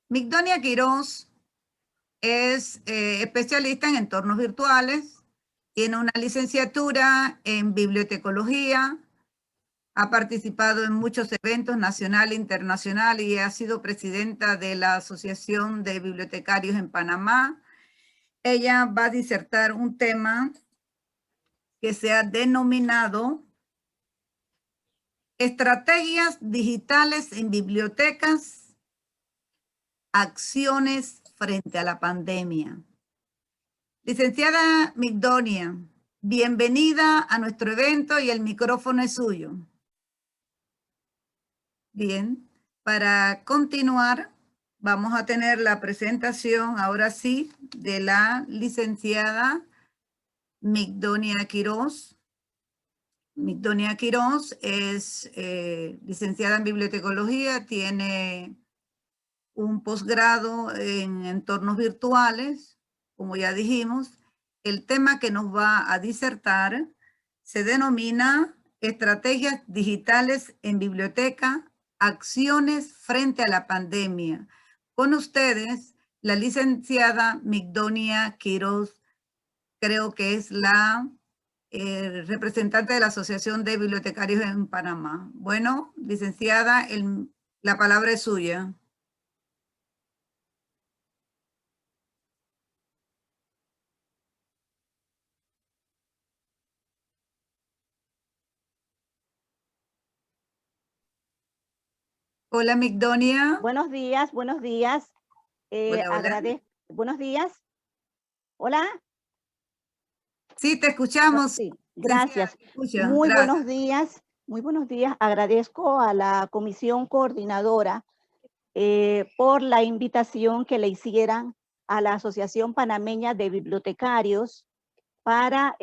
Migdonia Quiroz es especialista en entornos virtuales, tiene una licenciatura en bibliotecología, ha participado en muchos eventos nacional e internacional y ha sido presidenta de la Asociación de Bibliotecarios en Panamá. Ella va a disertar un tema que se ha denominado Estrategias digitales en bibliotecas, acciones frente a la pandemia. Licenciada Migdonia, bienvenida a nuestro evento y el micrófono es suyo. Bien, para continuar, vamos a tener la presentación, ahora sí, de la licenciada Migdonia Quiroz. Migdonia Quiroz es licenciada en bibliotecología, tiene un posgrado en entornos virtuales, como ya dijimos. El tema que nos va a disertar se denomina Estrategias digitales en biblioteca, acciones frente a la pandemia. Con ustedes, la licenciada Migdonia Quiroz, creo que es la representante de la Asociación de Bibliotecarios en Panamá. Bueno, licenciada, la palabra es suya. Hola, Migdonia. Buenos días, buenos días. Hola. Buenos días. Hola. Sí, te escuchamos. Sí, gracias. Muy buenos días. Muy buenos días. Agradezco a la comisión coordinadora por la invitación que le hicieran a la Asociación Panameña de Bibliotecarios para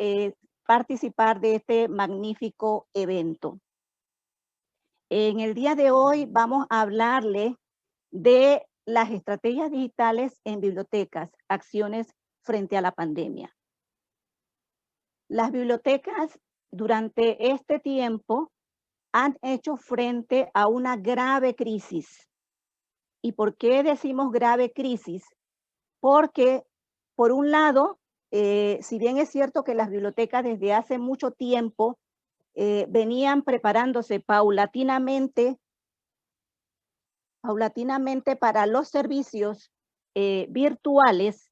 participar de este magnífico evento. En el día de hoy vamos a hablarle de las estrategias digitales en bibliotecas, acciones frente a la pandemia. Las bibliotecas durante este tiempo han hecho frente a una grave crisis. ¿Y por qué decimos grave crisis? Porque, por un lado, si bien es cierto que las bibliotecas desde hace mucho tiempo venían preparándose paulatinamente para los servicios virtuales,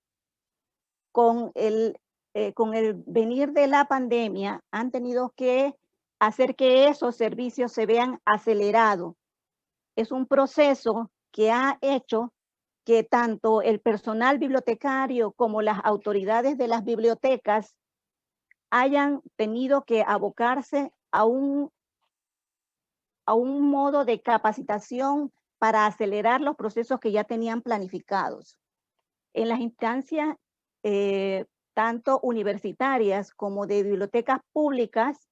con el venir de la pandemia, han tenido que hacer que esos servicios se vean acelerados. Es un proceso que ha hecho que tanto el personal bibliotecario como las autoridades de las bibliotecas hayan tenido que abocarse a un modo de capacitación para acelerar los procesos que ya tenían planificados. En las instancias tanto universitarias como de bibliotecas públicas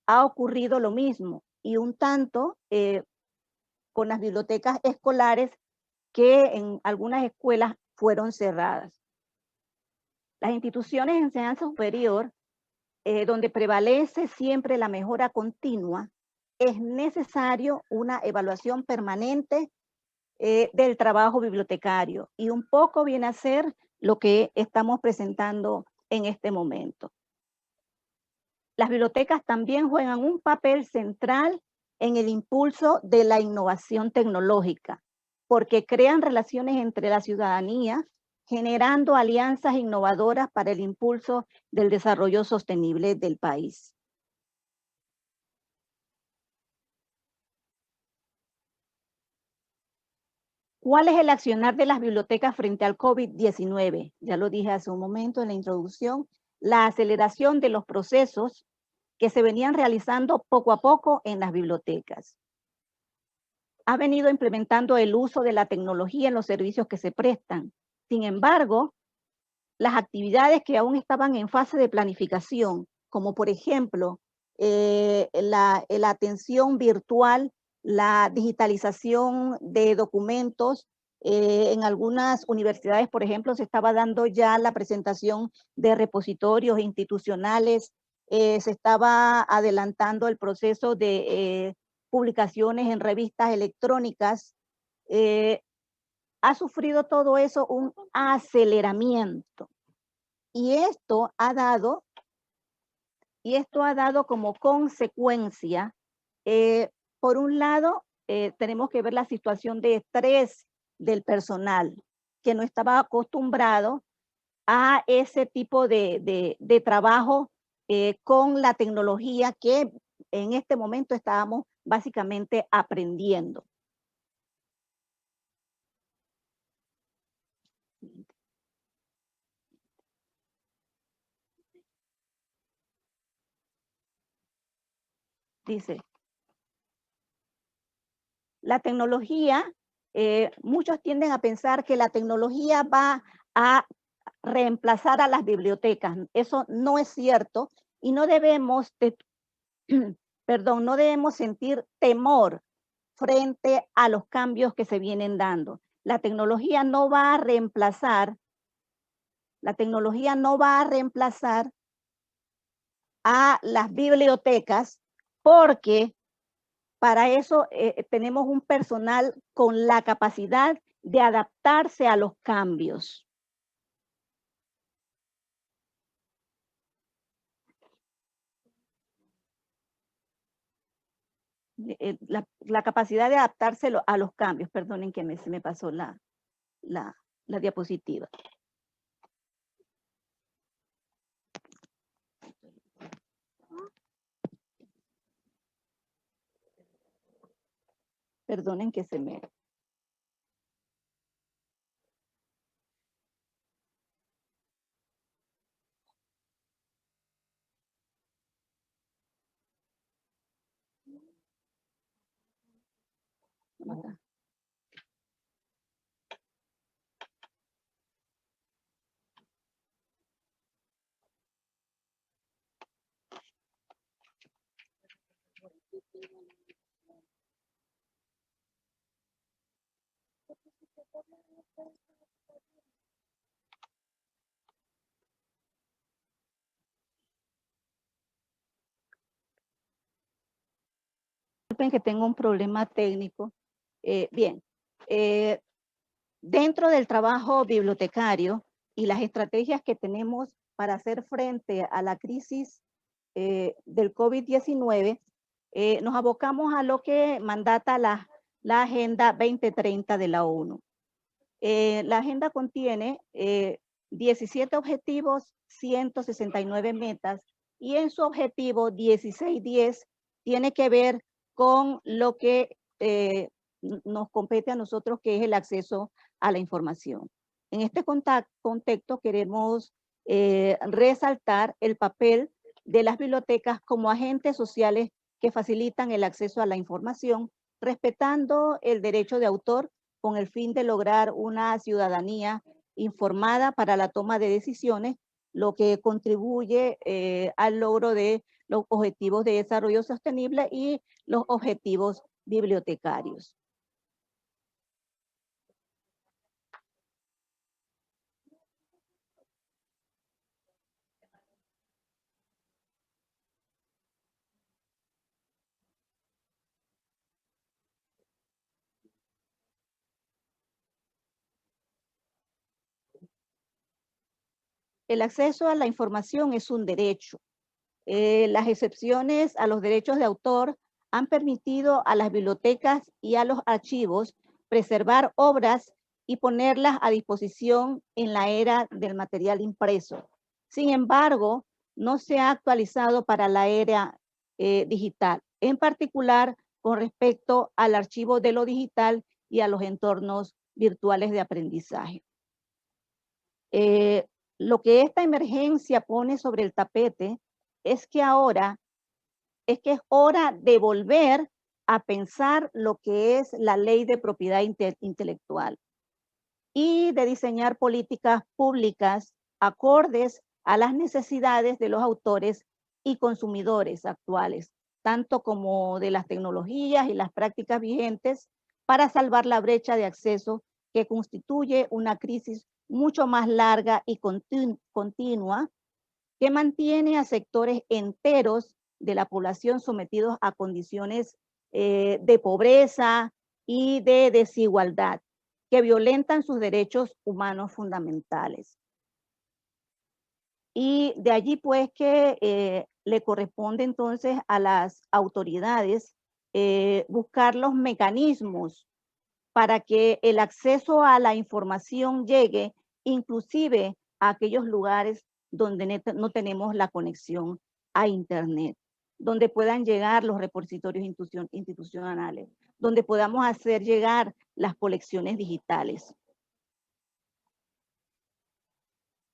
ha ocurrido lo mismo, y un tanto con las bibliotecas escolares, que en algunas escuelas fueron cerradas. Las instituciones de enseñanza superior, donde prevalece siempre la mejora continua, es necesario una evaluación permanente del trabajo bibliotecario, y un poco viene a ser lo que estamos presentando en este momento. Las bibliotecas también juegan un papel central en el impulso de la innovación tecnológica, porque crean relaciones entre la ciudadanía, generando alianzas innovadoras para el impulso del desarrollo sostenible del país. ¿Cuál es el accionar de las bibliotecas frente al COVID-19? Ya lo dije hace un momento en la introducción, la aceleración de los procesos que se venían realizando poco a poco en las bibliotecas. Ha venido implementando el uso de la tecnología en los servicios que se prestan. Sin embargo, las actividades que aún estaban en fase de planificación, como por ejemplo la atención virtual, la digitalización de documentos, en algunas universidades, por ejemplo, se estaba dando ya la presentación de repositorios institucionales, se estaba adelantando el proceso de publicaciones en revistas electrónicas. ha sufrido todo eso un aceleramiento. Y esto ha dado como consecuencia, por un lado, tenemos que ver la situación de estrés del personal, que no estaba acostumbrado a ese tipo de trabajo con la tecnología que en este momento estábamos básicamente aprendiendo. Dice, la tecnología, muchos tienden a pensar que la tecnología va a reemplazar a las bibliotecas. Eso no es cierto y no debemos, no debemos sentir temor frente a los cambios que se vienen dando. La tecnología no va a reemplazar a las bibliotecas, porque para eso tenemos un personal con la capacidad de adaptarse a los cambios. La capacidad de adaptarse a los cambios. Perdonen que se me pasó la diapositiva. Perdonen que se me... Disculpen que tengo un problema técnico. Bien, dentro del trabajo bibliotecario y las estrategias que tenemos para hacer frente a la crisis del COVID-19, nos abocamos a lo que mandata la Agenda 2030 de la ONU. La agenda contiene 17 objetivos, 169 metas, y en su objetivo 1610 tiene que ver con lo que nos compete a nosotros, que es el acceso a la información. En este contexto queremos resaltar el papel de las bibliotecas como agentes sociales que facilitan el acceso a la información, respetando el derecho de autor con el fin de lograr una ciudadanía informada para la toma de decisiones, lo que contribuye al logro de los objetivos de desarrollo sostenible y los objetivos bibliotecarios. El acceso a la información es un derecho. Las excepciones a los derechos de autor han permitido a las bibliotecas y a los archivos preservar obras y ponerlas a disposición en la era del material impreso. Sin embargo, no se ha actualizado para la era digital, en particular con respecto al archivo de lo digital y a los entornos virtuales de aprendizaje. Lo que esta emergencia pone sobre el tapete es que es hora de volver a pensar lo que es la ley de propiedad intelectual y de diseñar políticas públicas acordes a las necesidades de los autores y consumidores actuales, tanto como de las tecnologías y las prácticas vigentes, para salvar la brecha de acceso que constituye una crisis mucho más larga y continua, que mantiene a sectores enteros de la población sometidos a condiciones de pobreza y de desigualdad. que violentan sus derechos humanos fundamentales. Y de allí pues que le corresponde entonces a las autoridades buscar los mecanismos para que el acceso a la información llegue inclusive a aquellos lugares donde no tenemos la conexión a Internet, donde puedan llegar los repositorios institucionales, donde podamos hacer llegar las colecciones digitales.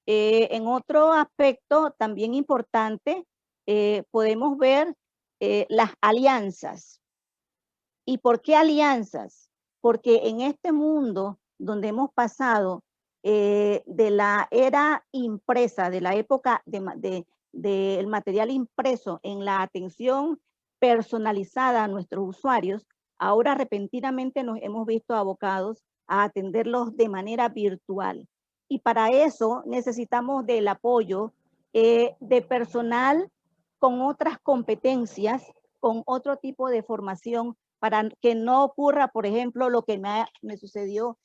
En otro aspecto también importante, podemos ver las alianzas. ¿Y por qué alianzas? Porque en este mundo donde hemos pasado de la era impresa, de la época del material impreso en la atención personalizada a nuestros usuarios, ahora repentinamente nos hemos visto abocados a atenderlos de manera virtual. Y para eso necesitamos del apoyo de personal con otras competencias, con otro tipo de formación, para que no ocurra, por ejemplo, lo que me sucedió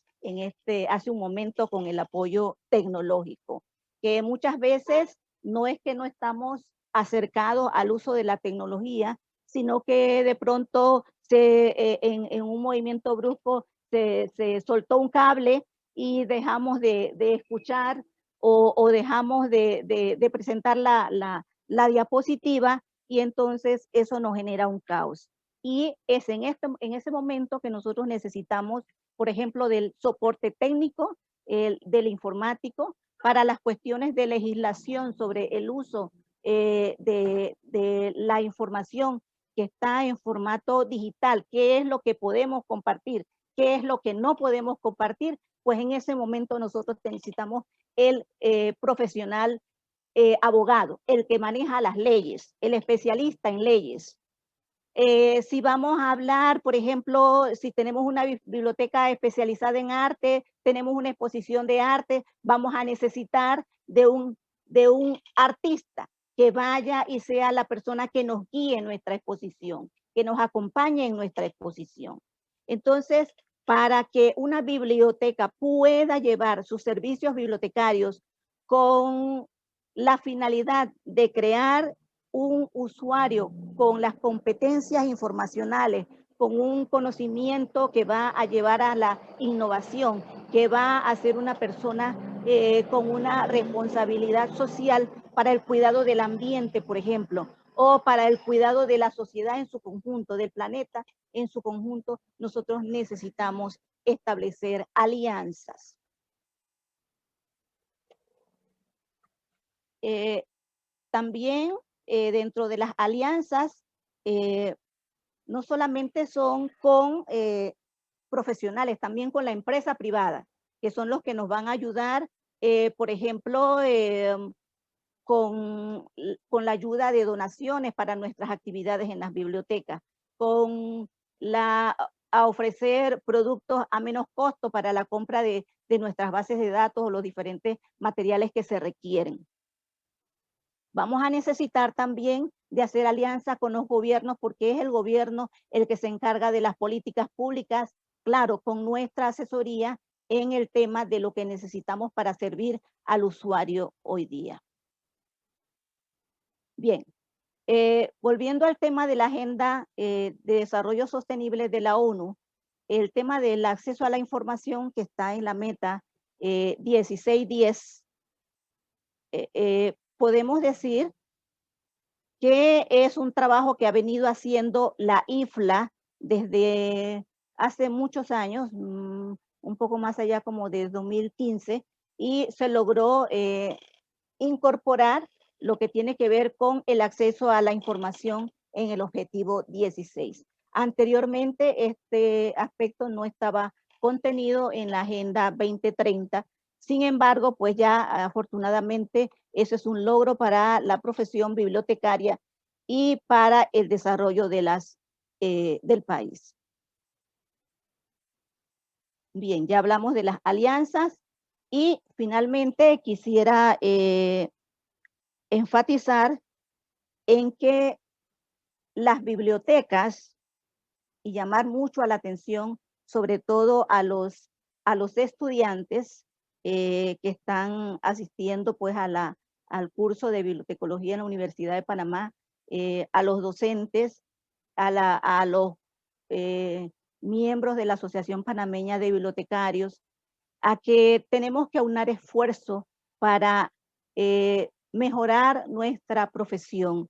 hace un momento con el apoyo tecnológico, que muchas veces no es que no estamos acercados al uso de la tecnología, sino que de pronto en un movimiento brusco se soltó un cable y dejamos de escuchar o dejamos de presentar la diapositiva, y entonces eso nos genera un caos. Y es en ese momento que nosotros necesitamos, por ejemplo, del soporte técnico, del informático, para las cuestiones de legislación sobre el uso de la información que está en formato digital, qué es lo que podemos compartir, qué es lo que no podemos compartir, pues en ese momento nosotros necesitamos el profesional abogado, el que maneja las leyes, el especialista en leyes. Si vamos a hablar, por ejemplo, si tenemos una biblioteca especializada en arte, tenemos una exposición de arte, vamos a necesitar de un artista que vaya y sea la persona que nos guíe en nuestra exposición, que nos acompañe en nuestra exposición. Entonces, para que una biblioteca pueda llevar sus servicios bibliotecarios con la finalidad de crear un usuario con las competencias informacionales, con un conocimiento que va a llevar a la innovación, que va a ser una persona con una responsabilidad social para el cuidado del ambiente, por ejemplo, o para el cuidado de la sociedad en su conjunto, del planeta en su conjunto, nosotros necesitamos establecer alianzas. También dentro de las alianzas, no solamente son con profesionales, también con la empresa privada, que son los que nos van a ayudar, por ejemplo, con la ayuda de donaciones para nuestras actividades en las bibliotecas, a ofrecer productos a menos costo para la compra de nuestras bases de datos o los diferentes materiales que se requieren. Vamos a necesitar también de hacer alianza con los gobiernos, porque es el gobierno el que se encarga de las políticas públicas, claro, con nuestra asesoría en el tema de lo que necesitamos para servir al usuario hoy día. Bien, volviendo al tema de la Agenda de Desarrollo Sostenible de la ONU, el tema del acceso a la información que está en la meta 1610, podemos decir que es un trabajo que ha venido haciendo la IFLA desde hace muchos años, un poco más allá como de 2015, y se logró incorporar lo que tiene que ver con el acceso a la información en el objetivo 16. Anteriormente este aspecto no estaba contenido en la Agenda 2030. Sin embargo, pues ya afortunadamente eso es un logro para la profesión bibliotecaria y para el desarrollo de del país. Bien, ya hablamos de las alianzas y finalmente quisiera enfatizar en que las bibliotecas, y llamar mucho a la atención, sobre todo a a los estudiantes que están asistiendo pues al curso de bibliotecología en la Universidad de Panamá, a los docentes, a los miembros de la Asociación Panameña de Bibliotecarios, a que tenemos que aunar esfuerzos para mejorar nuestra profesión,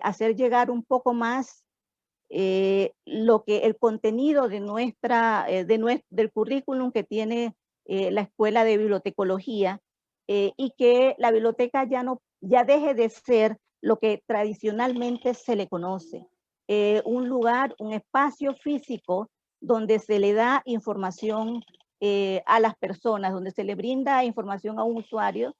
hacer llegar un poco más lo que el contenido de del currículum que tiene la Escuela de Bibliotecología, y que la biblioteca ya deje de ser lo que tradicionalmente se le conoce, un lugar, un espacio físico donde se le da información a las personas, donde se le brinda información a un usuario,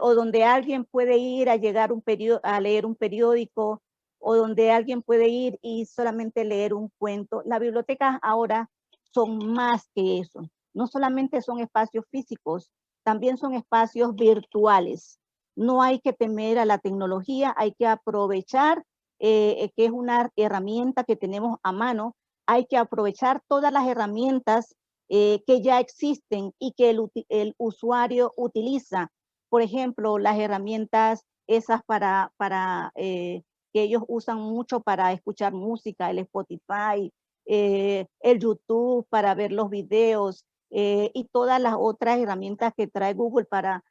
o donde alguien puede ir a leer un periódico, o donde alguien puede ir y solamente leer un cuento. Las bibliotecas ahora son más que eso. No solamente son espacios físicos, también son espacios virtuales. No hay que temer a la tecnología, hay que aprovechar que es una herramienta que tenemos a mano. Hay que aprovechar todas las herramientas que ya existen y que el usuario utiliza. Por ejemplo, las herramientas esas que ellos usan mucho para escuchar música, el Spotify, el YouTube para ver los videos, y todas las otras herramientas que trae Google para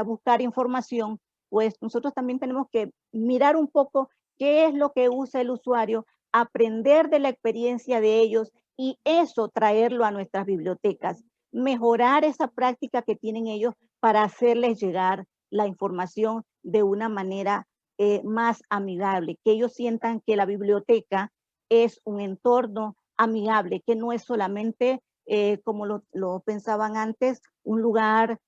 buscar información. Pues nosotros también tenemos que mirar un poco qué es lo que usa el usuario, aprender de la experiencia de ellos y eso traerlo a nuestras bibliotecas, mejorar esa práctica que tienen ellos para hacerles llegar la información de una manera más amigable, que ellos sientan que la biblioteca es un entorno amigable, que no es solamente, como lo pensaban antes, un lugar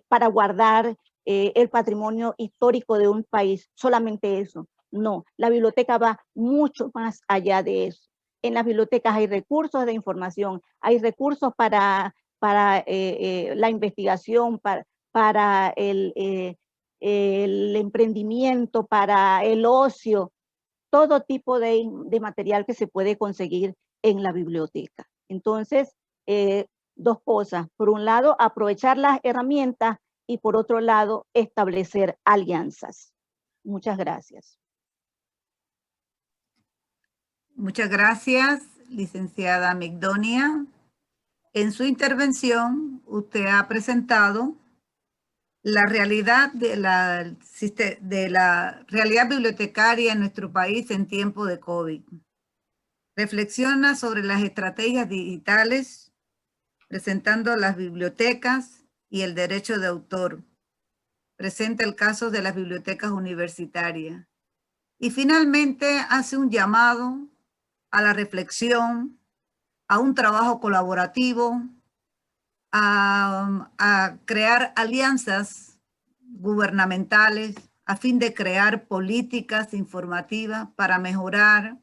para guardar el patrimonio histórico de un país, solamente eso. No, la biblioteca va mucho más allá de eso. En las bibliotecas hay recursos de información, hay recursos para la investigación, para el emprendimiento, para el ocio, todo tipo de material que se puede conseguir en la biblioteca. Entonces, dos cosas. Por un lado, aprovechar las herramientas y por otro lado, establecer alianzas. Muchas gracias. Muchas gracias, licenciada Migdonia. En su intervención, usted ha presentado la realidad de la realidad bibliotecaria en nuestro país en tiempo de COVID. Reflexiona sobre las estrategias digitales, presentando las bibliotecas y el derecho de autor. Presenta el caso de las bibliotecas universitarias. Y finalmente hace un llamado a la reflexión, a un trabajo colaborativo, a crear alianzas gubernamentales a fin de crear políticas informativas para mejorar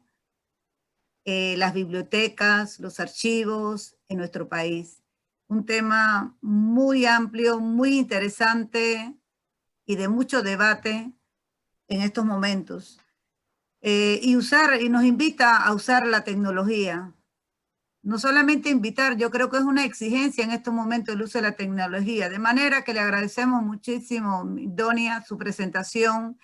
las bibliotecas, los archivos en nuestro país. Un tema muy amplio, muy interesante y de mucho debate en estos momentos. Y nos invita a usar la tecnología. No solamente invitar, yo creo que es una exigencia en estos momentos el uso de la tecnología, de manera que le agradecemos muchísimo, Donia, su presentación